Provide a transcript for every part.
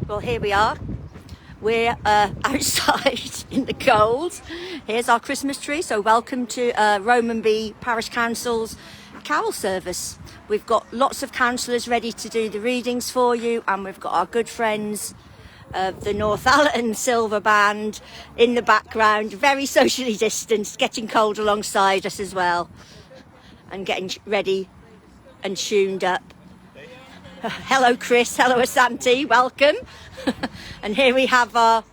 Well, here we are. We're outside in the cold. Here's our Christmas tree. So welcome to Romanby Parish Council's carol service. We've got lots of councillors ready to do the readings for you, and we've got our good friends of the Northallerton Silver Band in the background, very socially distanced, getting cold alongside us as well, and getting ready and tuned up. Hello Chris, hello Asante, welcome. And here we have our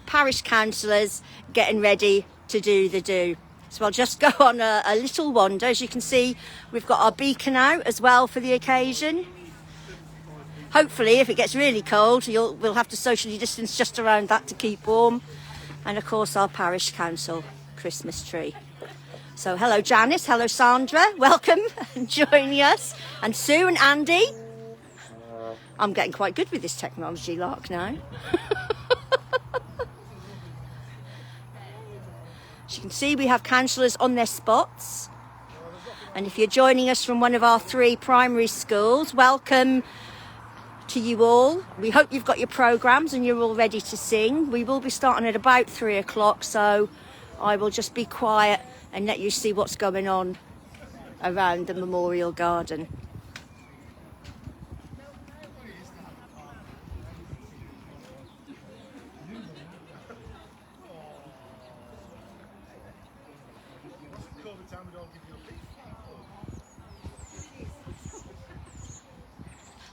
parish councillors getting ready to do the do. So I'll just go on a little wander. As you can see, we've got our beacon out as well for the occasion. Hopefully, if it gets really cold, we'll have to socially distance just around that to keep warm. And of course, our parish council Christmas tree. So hello Janice, hello Sandra, welcome and joining us. And Sue and Andy. I'm getting quite good with this technology lark now. As you can see, we have councillors on their spots. And if you're joining us from one of our 3 primary schools, welcome to you all. We hope you've got your programmes and you're all ready to sing. We will be starting at about 3 o'clock, so I will just be quiet and let you see what's going on around the Memorial Garden.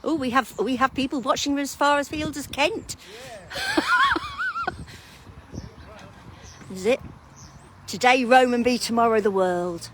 Oh, we have people watching as far afield as Kent. Is it? Today Romanby, tomorrow the world.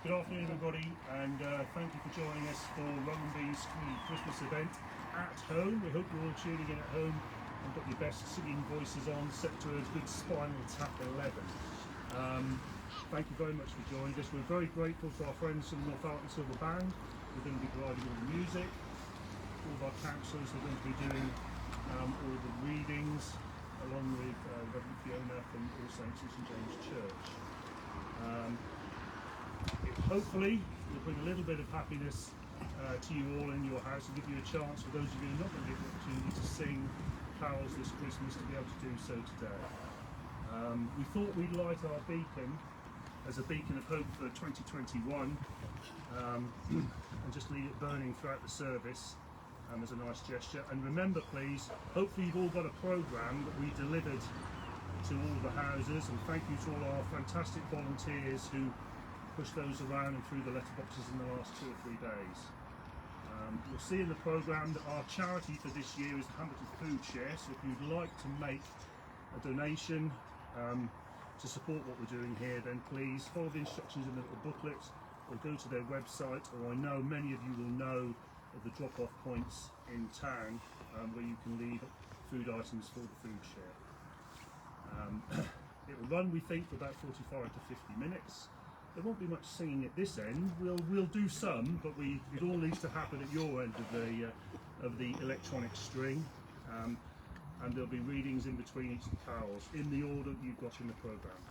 Good afternoon, everybody, and thank you for joining us for Romanby's Christmas event at home. We hope you're all tuning in at home and got your best singing voices on, set to a good Spinal Tap 11. Thank you very much for joining us. We're very grateful to our friends from the Northallerton Silver Band. We're going to be providing all the music. All of our councillors are going to be doing all the readings, along with Reverend Fiona from All Saints and St James Church. Hopefully we'll bring a little bit of happiness to you all in your house and give you a chance, for those of you who are not going to get the opportunity to sing carols this Christmas, to be able to do so today. We thought we'd light our beacon as a beacon of hope for 2021 and just leave it burning throughout the service as a nice gesture. And remember, please, hopefully you've all got a programme that we delivered to all the houses, and thank you to all our fantastic volunteers who pushed those around and through the letterboxes in the last 2 or 3 days. You'll see in the programme that our charity for this year is the Hamilton Food Share, so if you'd like to make a donation to support what we're doing here, then please follow the instructions in the little booklet or go to their website, or I know many of you will know of the drop-off points in town where you can leave food items for the food share. It will run, we think, for about 45 to 50 minutes. There won't be much singing at this end. We'll do some, but it all needs to happen at your end of the electronic string, and there'll be readings in between each of the carols in the order that you've got in the programme.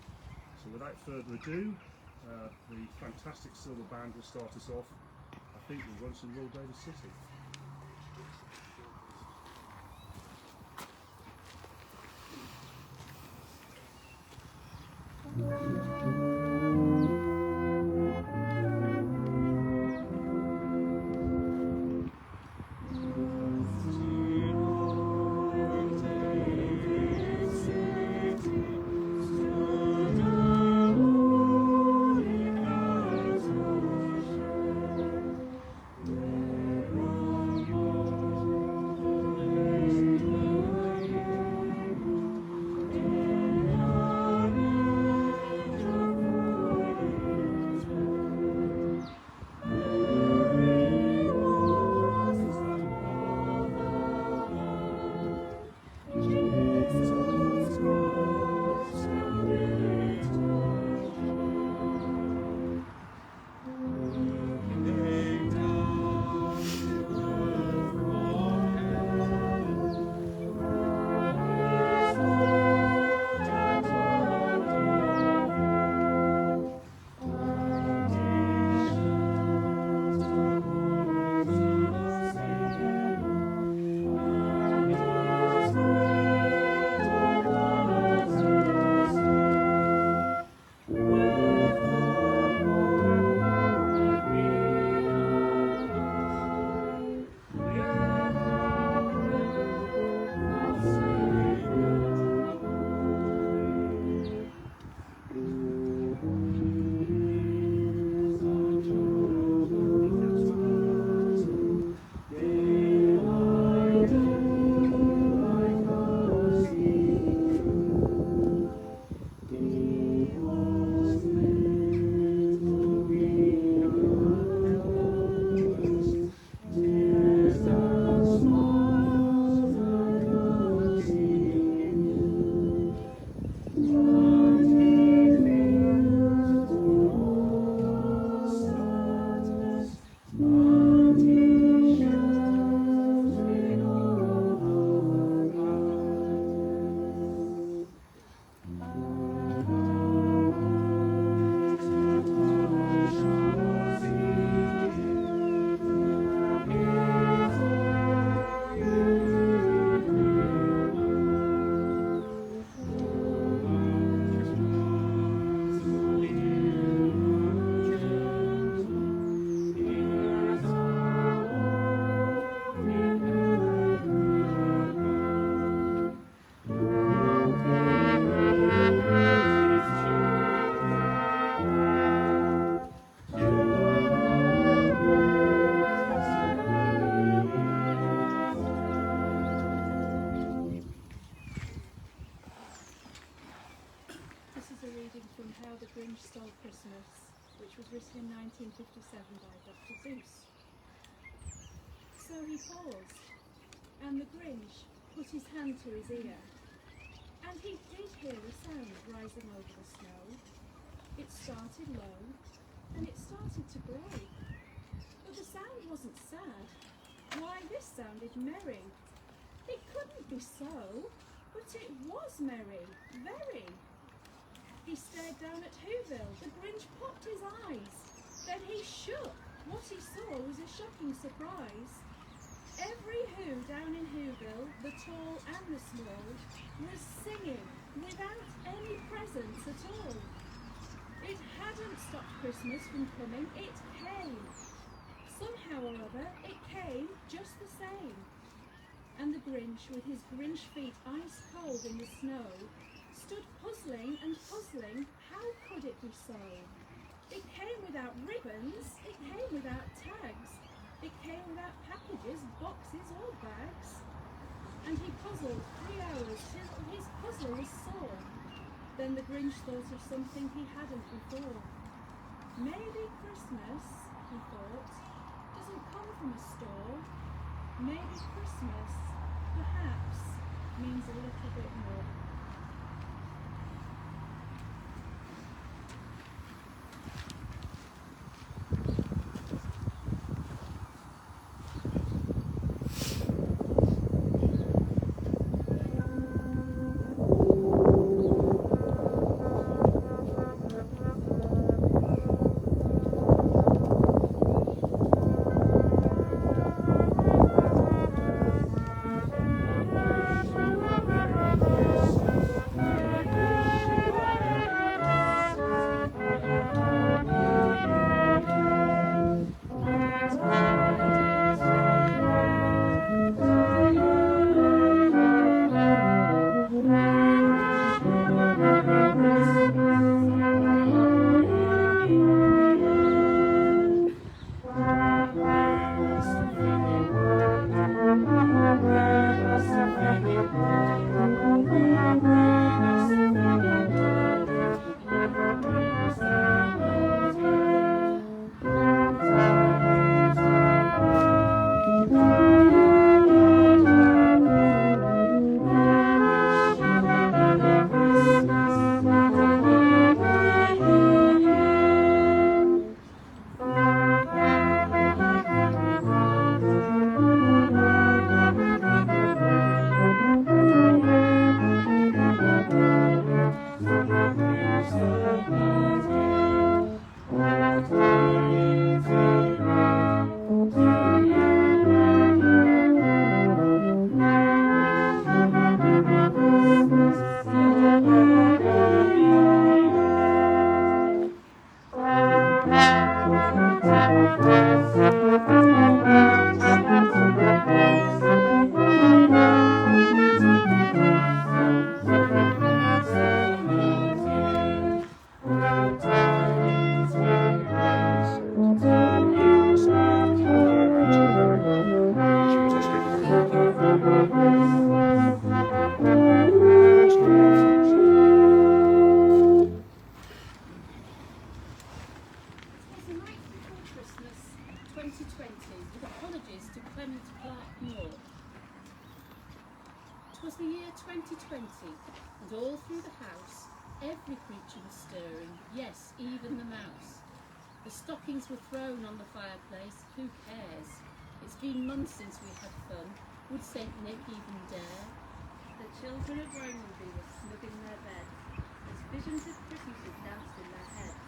So without further ado, the fantastic Silver Band will start us off. I think we'll run some Royal David City. which was written in 1957 by Dr. Seuss. So he paused, and the Grinch put his hand to his ear, and he did hear a sound rising over the snow. It started low, and it started to grow. But the sound wasn't sad. Why, this sounded merry. It couldn't be so, but it was merry, very. He stared down at Whoville. The Grinch popped his eyes. Then he shook. What he saw was a shocking surprise. Every Who down in Whoville, the tall and the small, was singing without any presents at all. It hadn't stopped Christmas from coming, it came. Somehow or other, it came just the same. And the Grinch, with his Grinch feet ice cold in the snow, stood puzzling and puzzling, how could it be so? It came without ribbons, it came without tags, it came without packages, boxes or bags. And he puzzled 3 hours till his puzzle was sore. Then the Grinch thought of something he hadn't before. Maybe Christmas, he thought, doesn't come from a store. Maybe Christmas, perhaps, means a little bit more. And all through the house, every creature was stirring, yes, even the mouse. The stockings were thrown on the fireplace, who cares? It's been months since we had fun, would St. Nick even dare? The children of Romanby were snug in their beds, as visions of Christmases danced in their heads.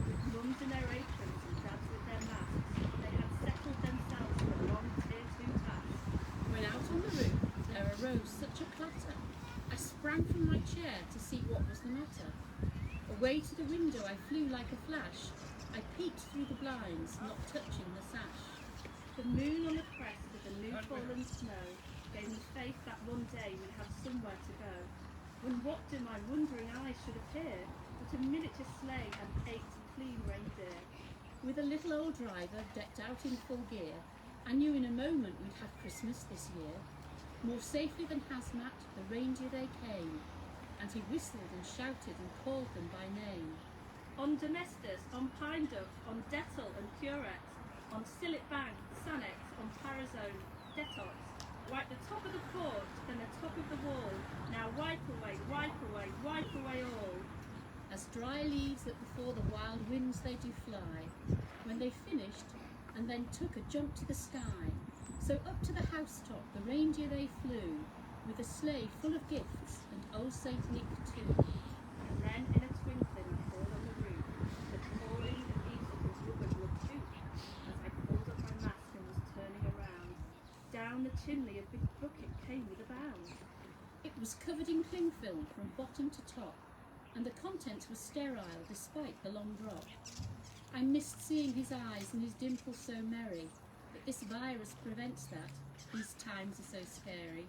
With mums in their aprons and dads with their masks, they had settled themselves for a long tier 2 task. When out on the roof there arose such a clatter, I sprang from my chair to see what was the matter. Away to the window I flew like a flash. I peeked through the blinds, not touching the sash. The moon on the crest of the new fallen snow gave me faith that one day we'd have somewhere to go. When what do my wondering eyes should appear but a miniature sleigh and 8 clean reindeer. With a little old driver decked out in full gear, I knew in a moment we'd have Christmas this year. More safely than hazmat, the reindeer they came, and he whistled and shouted and called them by name. On Domestus, on Pine signed up on Dettol and Purex, on Sillet Bank, Sanex, on Parazone, Detox. Wipe the top of the porch, then the top of the wall. Now wipe away, wipe away, wipe away all. As dry leaves that before the wild winds they do fly, when they finished, and then took a jump to the sky. So up to the housetop the reindeer they flew, with a sleigh full of gifts, and old Saint Nick too. And then in a twinkling I called on the roof, the calling of Easter's rubber glove too, as I pulled up my mask and was turning around. Down the chimney a big bucket came with a bound. It was covered in cling film from bottom to top, and the contents were sterile despite the long drop. I missed seeing his eyes and his dimples so merry, but this virus prevents that. These times are so scary.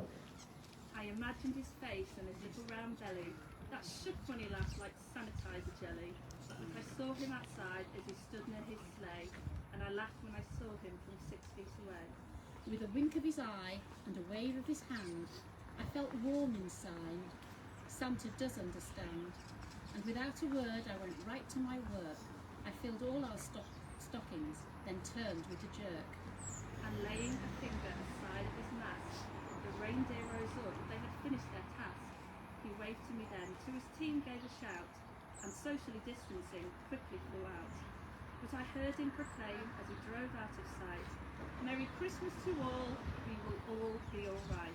I imagined his face and his little round belly, that shook when he laughed like sanitizer jelly. I saw him outside as he stood near his sleigh, and I laughed when I saw him from 6 feet away. With a wink of his eye and a wave of his hand, I felt warm inside. Santa does understand. And without a word I went right to my work. I filled all our stockings, then turned with a jerk. And laying a finger aside of his mask, the reindeer rose up, they had finished their task. He waved to me then, to his team gave a shout, and socially distancing quickly flew out. But I heard him proclaim as he drove out of sight, "Merry Christmas to all, we will all be all right."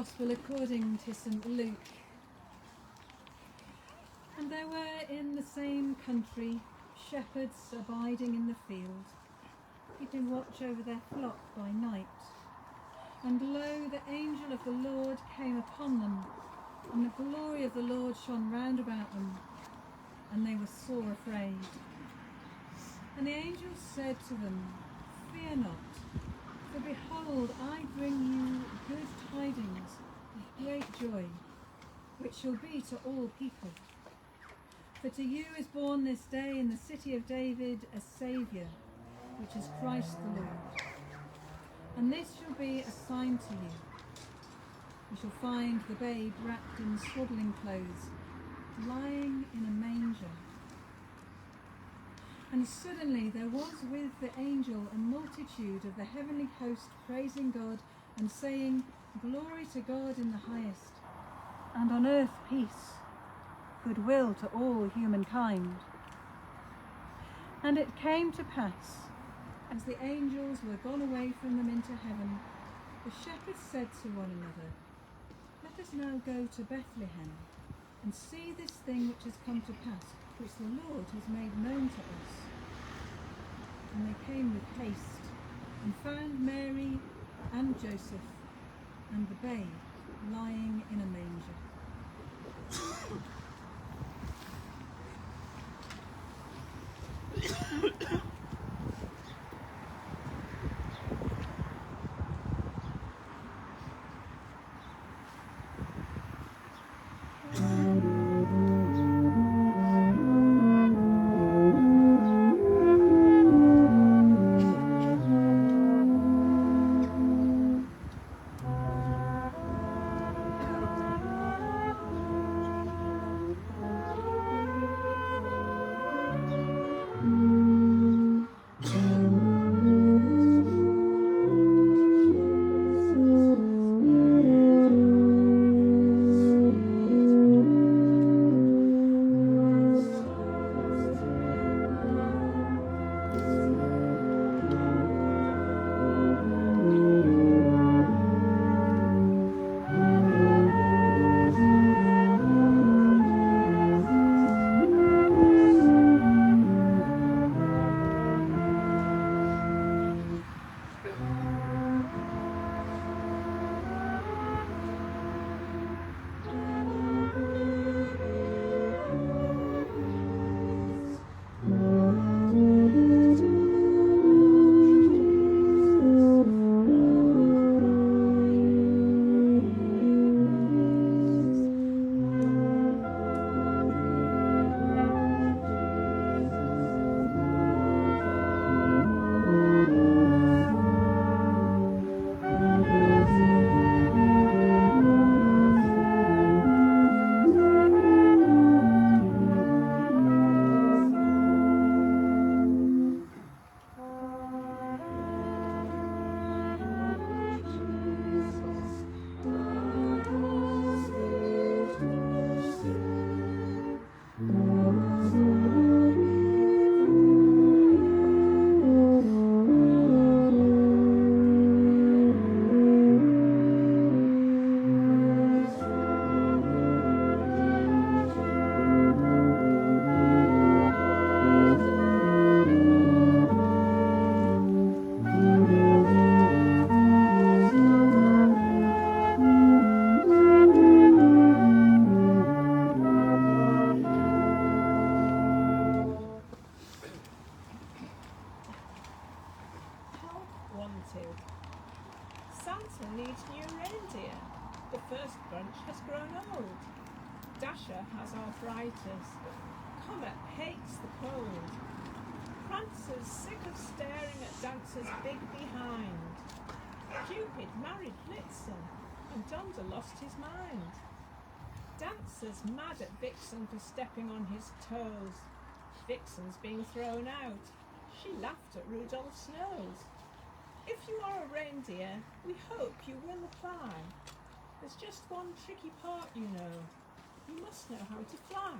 Gospel according to St. Luke. And there were in the same country shepherds abiding in the field, keeping watch over their flock by night. And lo, the angel of the Lord came upon them, and the glory of the Lord shone round about them, and they were sore afraid. And the angel said to them, Fear not, for behold, I bring you good tidings of great joy, which shall be to all people. For to you is born this day in the city of David a Saviour, which is Christ the Lord. And this shall be a sign to you. You shall find the babe wrapped in swaddling clothes, lying in a manger. And suddenly there was with the angel a multitude of the heavenly host praising God and saying, Glory to God in the highest, and on earth peace, goodwill to all humankind. And it came to pass, as the angels were gone away from them into heaven, the shepherds said to one another, Let us now go to Bethlehem, and see this thing which has come to pass, which the Lord has made known to us. And they came with haste, and found Mary and Joseph, and the babe lying in a manger. Santa needs new reindeer. The first bunch has grown old. Dasher has arthritis. Comet hates the cold. Prancer's sick of staring at Dancer's big behind. Cupid married Blitzen, and Donder lost his mind. Dancer's mad at Vixen for stepping on his toes. Vixen's being thrown out. She laughed at Rudolph's nose. If you are a reindeer, we hope you will apply. There's just one tricky part, you know. You must know how to fly.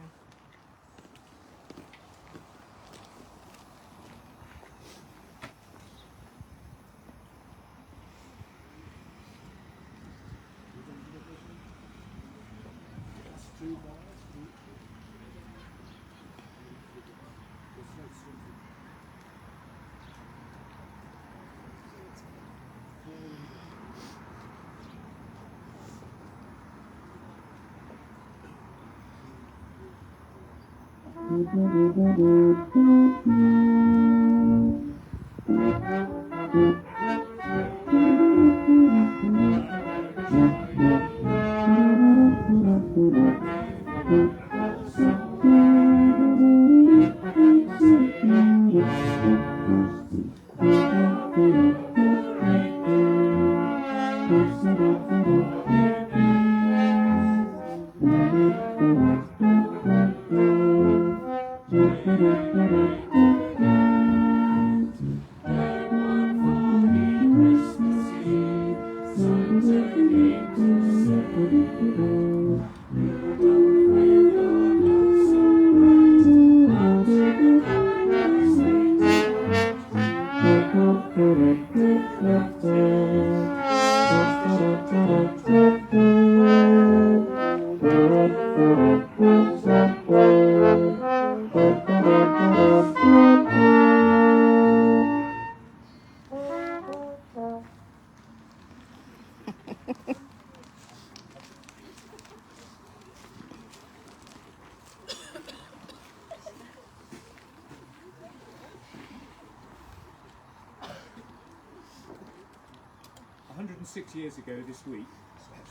106 years ago this week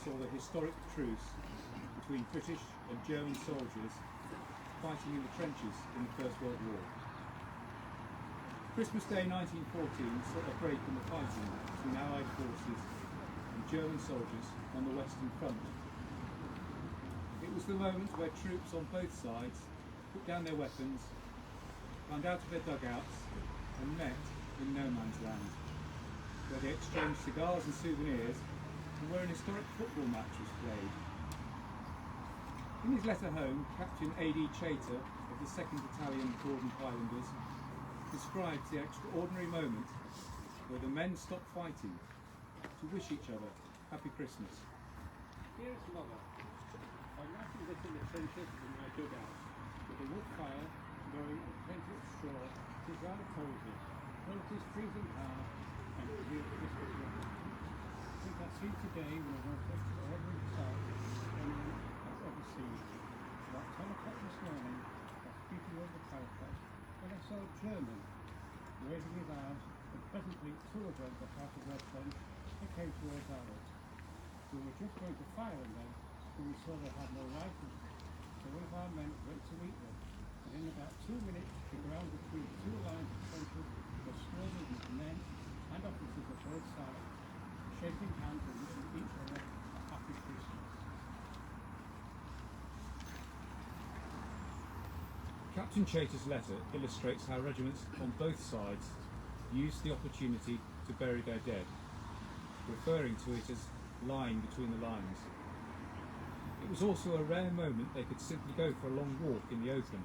saw the historic truce between British and German soldiers fighting in the trenches in the First World War. Christmas Day 1914 saw a break in the fighting between Allied forces and German soldiers on the Western Front. It was the moment where troops on both sides put down their weapons, climbed out of their dugouts and met in no man's land, where they exchanged cigars and souvenirs, and where an historic football match was played. In his letter home, Captain A.D. Chater of the 2nd Battalion Gordon Highlanders describes the extraordinary moment where the men stopped fighting to wish each other Happy Christmas. Dearest Mother, I'm writing this in the trenches in my dugout, with a wood fire burning and plenty of straw. It is rather cozy, though it is freezing hard, and a real Christmas weather. I think I see today one of the most extraordinary sights anyone has ever seen. About 10 o'clock this morning, I was peeping over the parapet when I saw a German waving his arms, and presently two of them got out of their trench and came towards ours. We were just going to fire on them when we saw they had no rifles, so one of our men went to meet them, and in about 2 minutes the ground between the two lines of trenches was swarming with men and officers of both sides, shaking hands and wishing each other a happy Christmas. Captain Chater's letter illustrates how regiments on both sides used the opportunity to bury their dead, referring to it as lying between the lines. It was also a rare moment they could simply go for a long walk in the open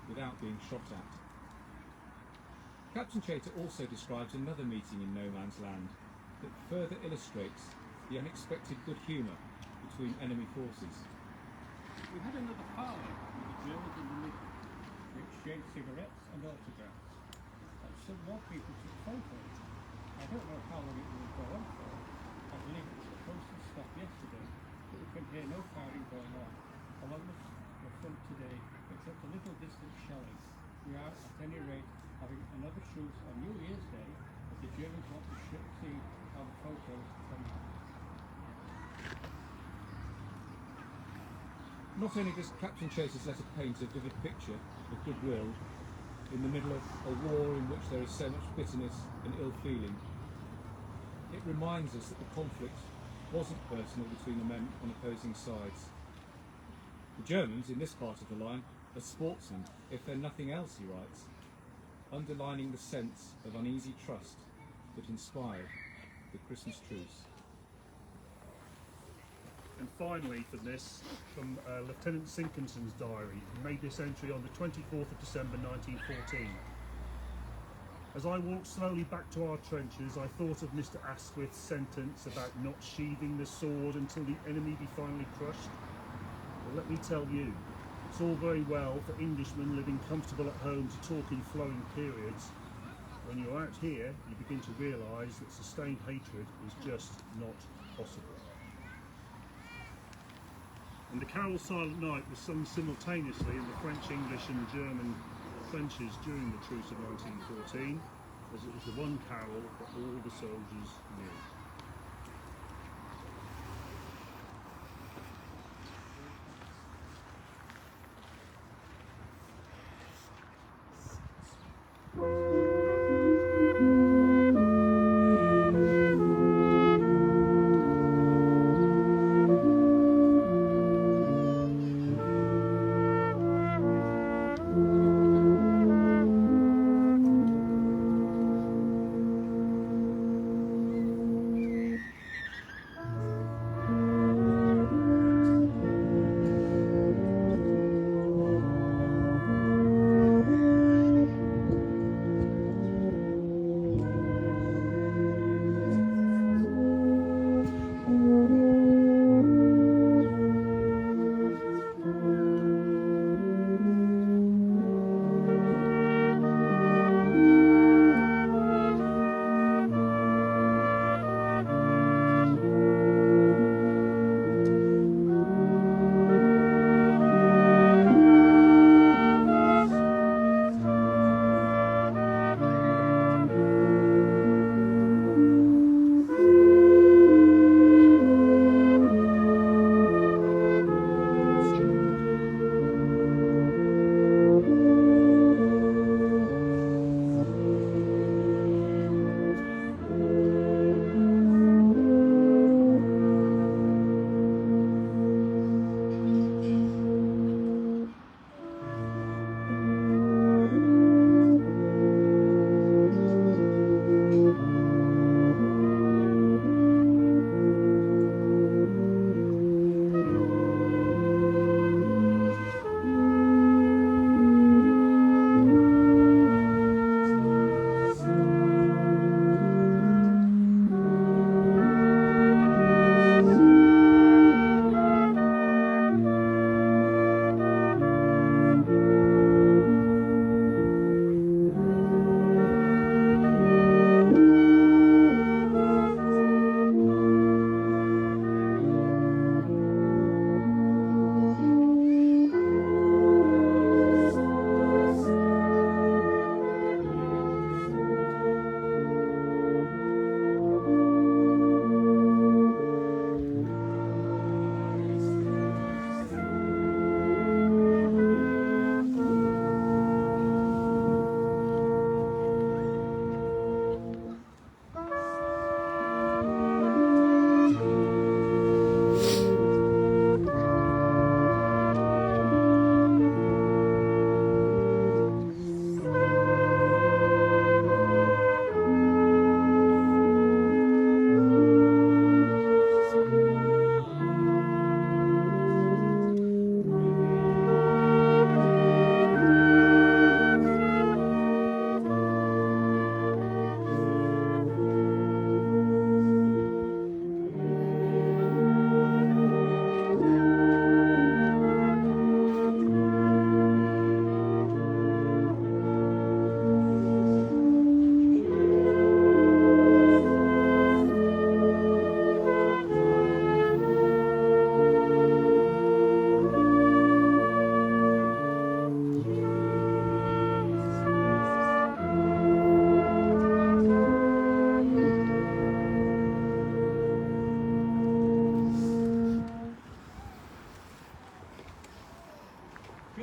without being shot at. Captain Chater also describes another meeting in no man's land that further illustrates the unexpected good humour between enemy forces. We had another parley with the Germans in the middle. We exchanged cigarettes and autographs, and some more people took photos. I don't know how long it will go on for. I believe it was supposed to stop yesterday, but we can hear no firing going on along the front today, except a little distant shelling. We are, at any rate, having another truce on New Year's Day, but the Germans want to see how the photos come out. Not only does Captain Chater's letter paint a vivid picture of goodwill in the middle of a war in which there is so much bitterness and ill feeling, it reminds us that the conflict wasn't personal between the men on opposing sides. The Germans, in this part of the line, are sportsmen, if they're nothing else, he writes, underlining the sense of uneasy trust that inspired the Christmas Truce. And finally for this, from Lieutenant Sinkinson's diary, who made this entry on the 24th of December 1914. As I walked slowly back to our trenches, I thought of Mr. Asquith's sentence about not sheathing the sword until the enemy be finally crushed. Now let me tell you, it's all very well for Englishmen living comfortable at home to talk in flowing periods. When you're out here, you begin to realise that sustained hatred is just not possible. And the carol Silent Night was sung simultaneously in the French, English and German trenches during the Truce of 1914, as it was the one carol that all the soldiers knew.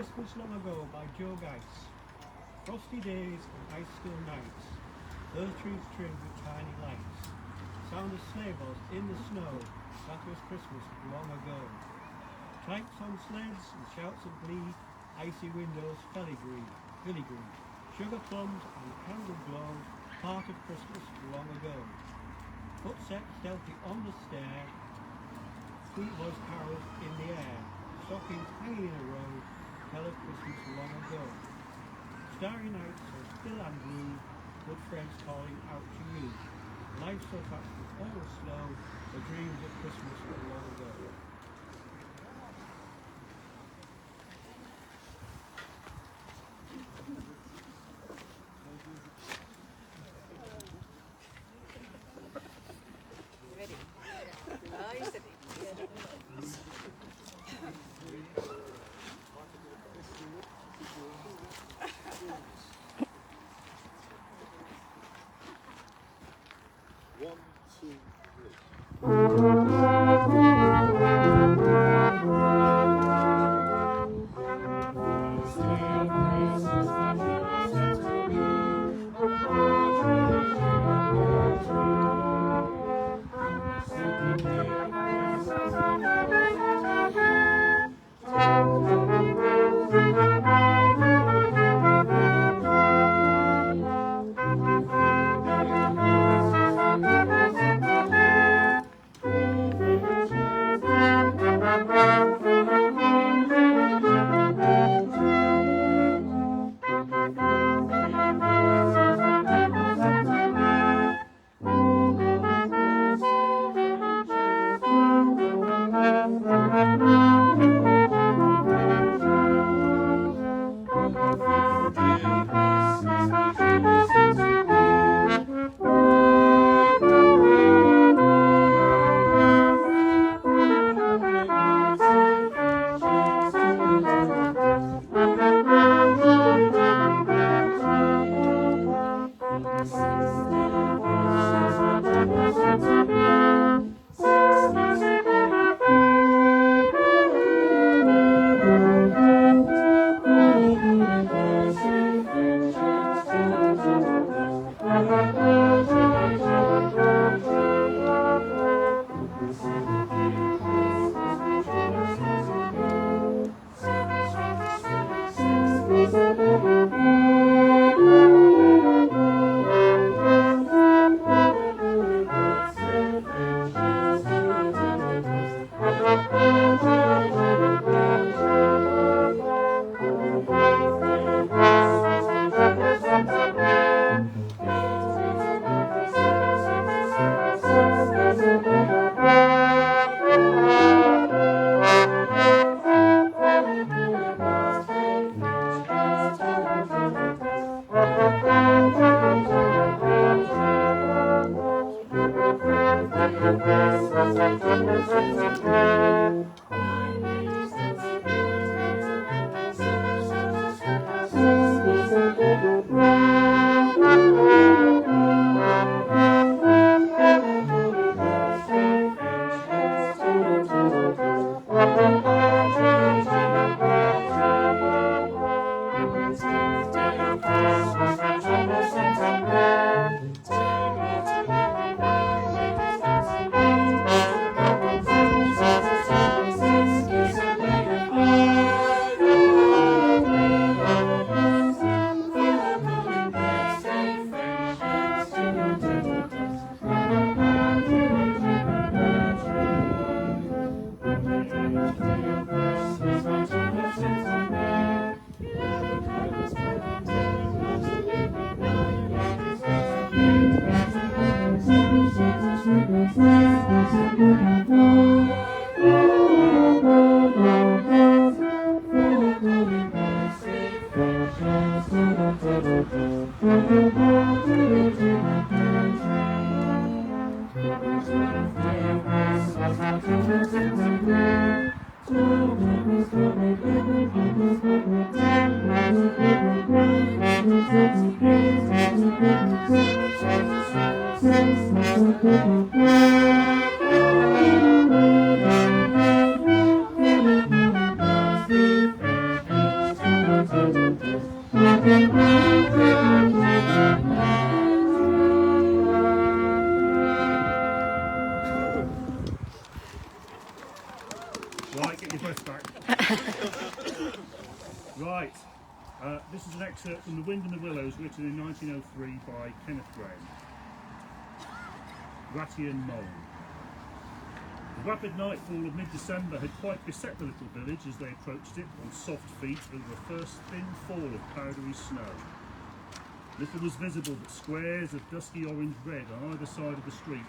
Christmas Long Ago by Joe Geis. Frosty days and ice still nights, earth trees trimmed with tiny lights, sound of sleigh bells in the snow, that was Christmas long ago. Trikes on sleds and shouts of glee, icy windows filigree, sugar plums and candle glows, part of Christmas long ago. Footsteps stealthy on the stair, sweet voice carols in the air, stockings hanging in a row, tell of Christmas long ago. Starry nights so still and blue, good friends calling out to you. Life so fast but all slow, the dreams of Christmas long ago. Right, get your breath back. Right, this is an excerpt from The Wind and the Willows, written in 1903 by Kenneth Graham. Rattian Mole. The rapid nightfall of mid-December had quite beset the little village as they approached it on soft feet over a first thin fall of powdery snow. Little was visible but squares of dusky orange-red on either side of the street,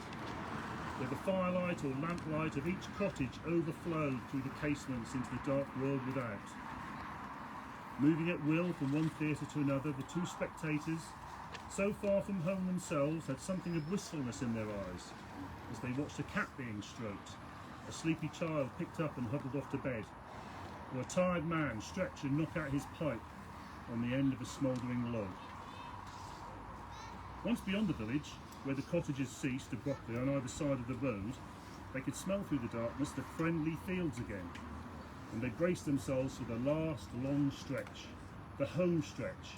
where the firelight or lamplight of each cottage overflowed through the casements into the dark world without. Moving at will from one theatre to another, the two spectators, so far from home themselves, had something of wistfulness in their eyes as they watched a cat being stroked, a sleepy child picked up and huddled off to bed, or a tired man stretch and knock out his pipe on the end of a smouldering log. Once beyond the village, where the cottages ceased abruptly on either side of the road, they could smell through the darkness the friendly fields again, and they braced themselves for the last long stretch, the home stretch,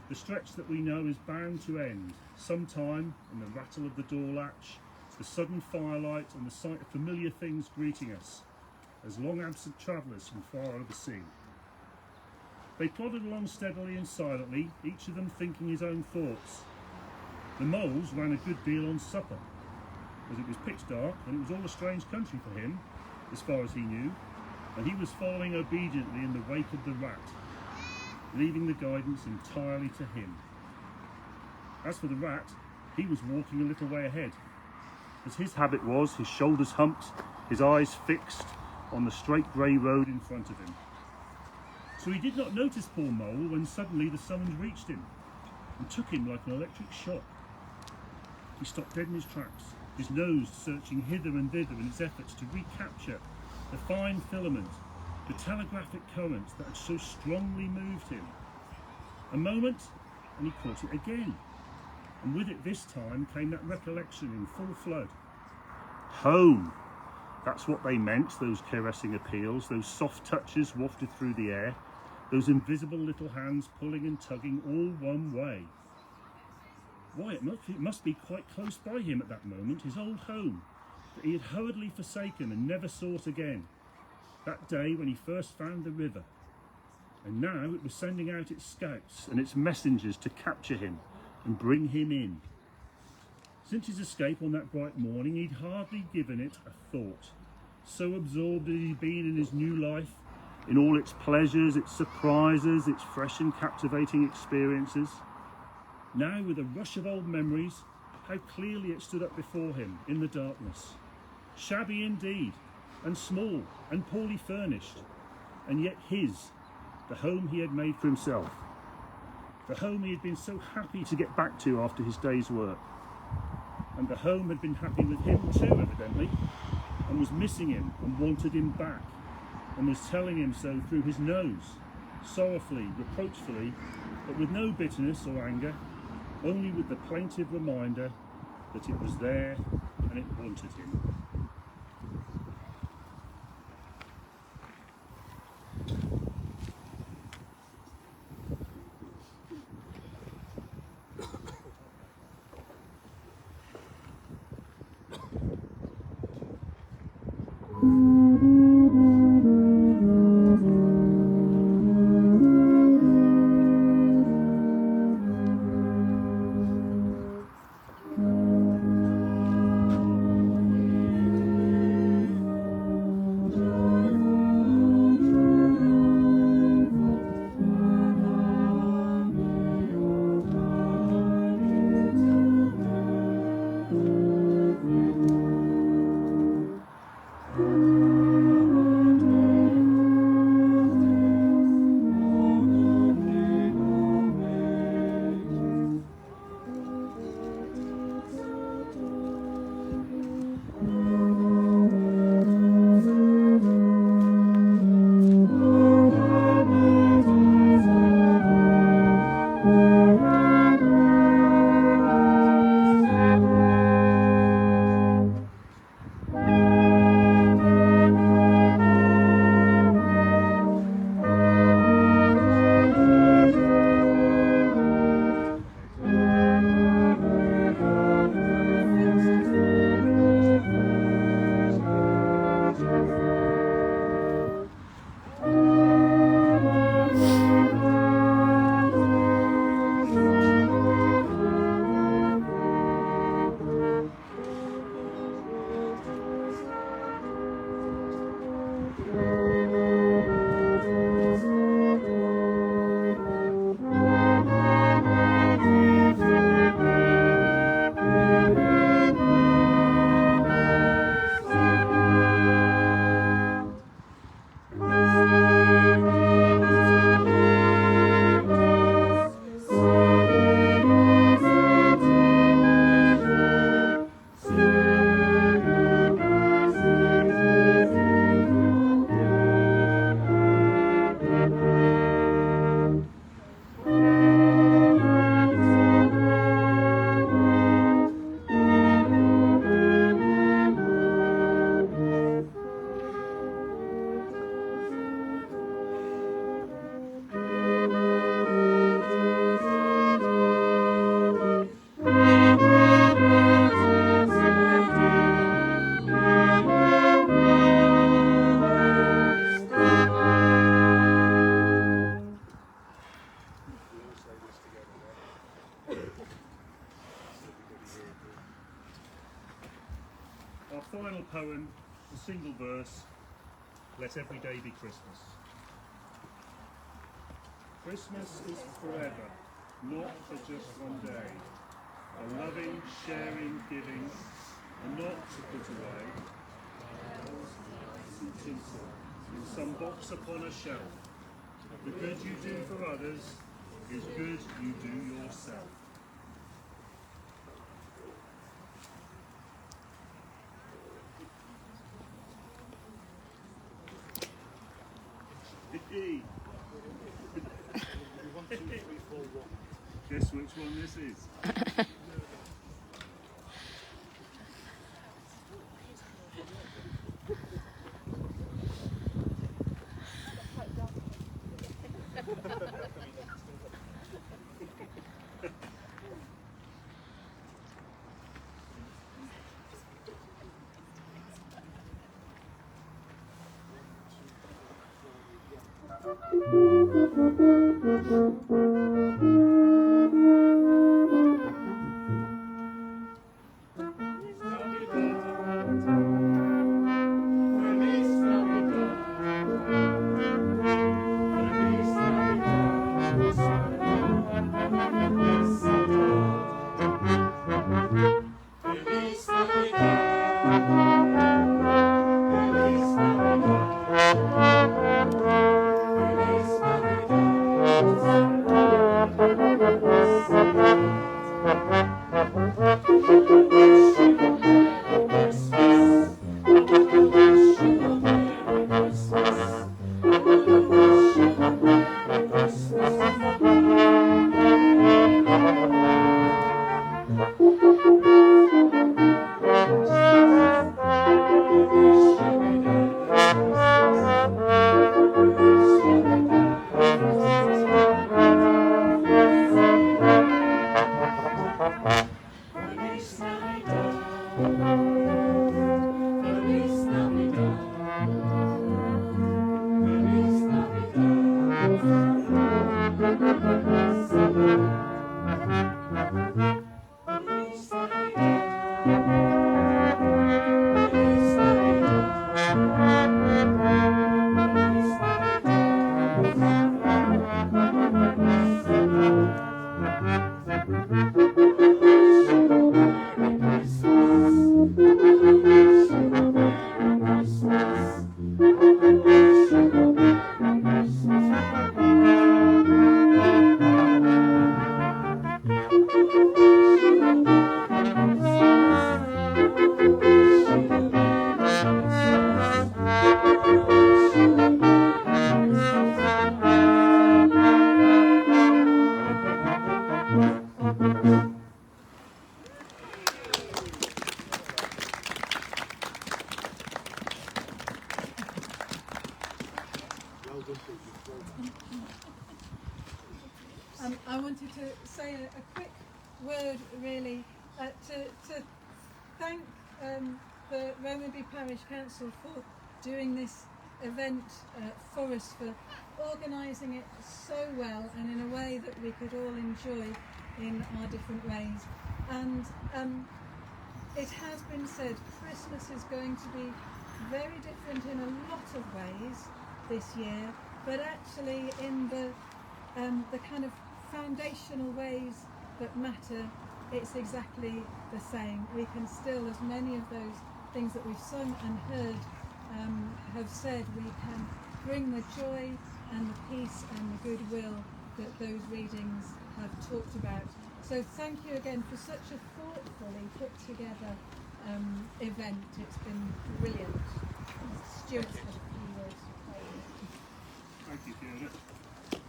the stretch that we know is bound to end sometime in the rattle of the door latch, the sudden firelight and the sight of familiar things greeting us as long absent travellers from far over sea. They plodded along steadily and silently, each of them thinking his own thoughts. The moles ran a good deal on supper, as it was pitch dark and it was all a strange country for him, as far as he knew, and he was following obediently in the wake of the rat, leaving the guidance entirely to him. As for the rat, he was walking a little way ahead. As his habit was, his shoulders humped, his eyes fixed on the straight grey road in front of him. So he did not notice poor Mole when suddenly the summons reached him and took him like an electric shock. He stopped dead in his tracks, his nose searching hither and thither in its efforts to recapture the fine filament, the telegraphic currents that had so strongly moved him. A moment, and he caught it again, and with it this time came that recollection in full flood. Home! That's what they meant, those caressing appeals, those soft touches wafted through the air, those invisible little hands pulling and tugging all one way. Why, it must be quite close by him at that moment, his old home, that he had hurriedly forsaken and never sought again, that day when he first found the river. And now it was sending out its scouts and its messengers to capture him and bring him in. Since his escape on that bright morning, he'd hardly given it a thought. So absorbed had he been in his new life, in all its pleasures, its surprises, its fresh and captivating experiences. Now, with a rush of old memories, how clearly it stood up before him in the darkness. Shabby indeed, and small, and poorly furnished, and yet his, the home he had made for himself. The home he had been so happy to get back to after his day's work. And the home had been happy with him too, evidently, and was missing him and wanted him back, and was telling him so through his nose, sorrowfully, reproachfully, but with no bitterness or anger, only with the plaintive reminder that it was there and it wanted him. Our final poem, a single verse, Let Every Day Be Christmas. Christmas is forever, not for just one day. A loving, sharing, giving, and not to put away in some box upon a shelf. The good you do for others is good you do yourself. Guess which one this is? I wanted to say a quick word, really, to thank the Romanby Parish Council for doing this event for us, for organising it so well and in a way that we could all enjoy in our different ways. And it has been said, Christmas is going to be very different in a lot of ways this year, but actually in the kind of foundational ways that matter, it's exactly the same. We can still, as many of those things that we've sung and heard have said, we can bring the joy and the peace and the goodwill that those readings have talked about. So thank you again for such a thoughtfully put together event. It's been brilliant. Stuart's got a few words to say. Thank you, Fiona.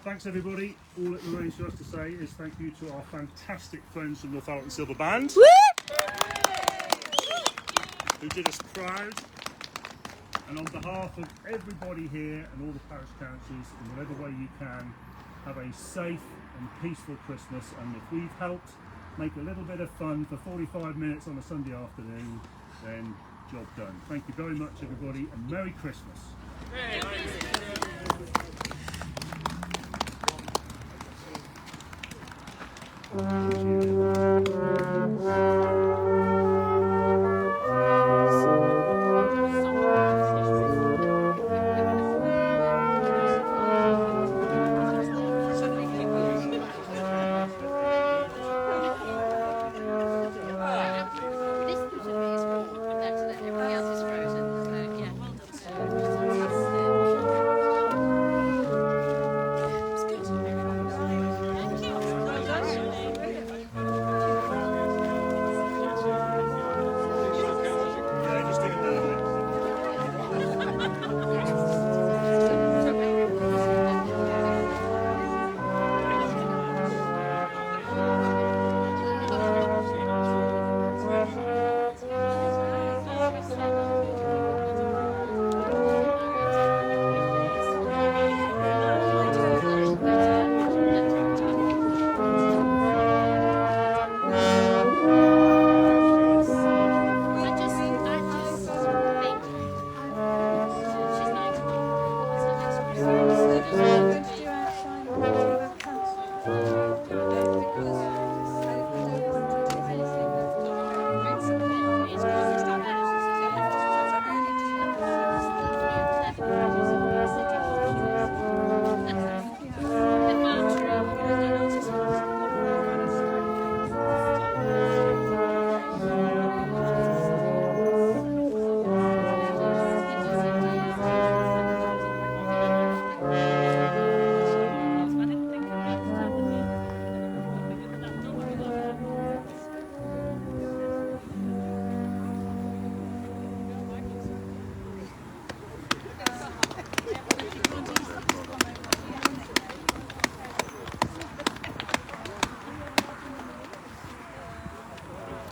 Thanks everybody. All it remains for us to say is thank you to our fantastic friends from Northallerton Silver Band, who did us proud. And on behalf of everybody here and all the parish councils, in whatever way you can, have a safe and peaceful Christmas. And if we've helped make a little bit of fun for 45 minutes on a Sunday afternoon, then job done. Thank you very much everybody, and Merry Christmas.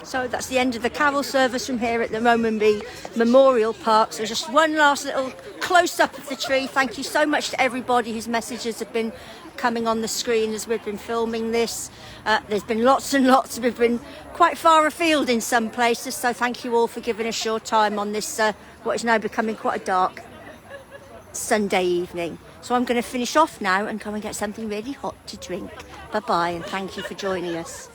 So that's the end of the carol service from here at the Romanby Memorial Park. So just one last little close-up of the tree. Thank you so much to everybody whose messages have been coming on the screen as we've been filming this. There's been lots and lots. We've been quite far afield in some places, so thank you all for giving us your time on this, what is now becoming quite a dark Sunday evening. So I'm going to finish off now and go and get something really hot to drink. Bye-bye, and thank you for joining us.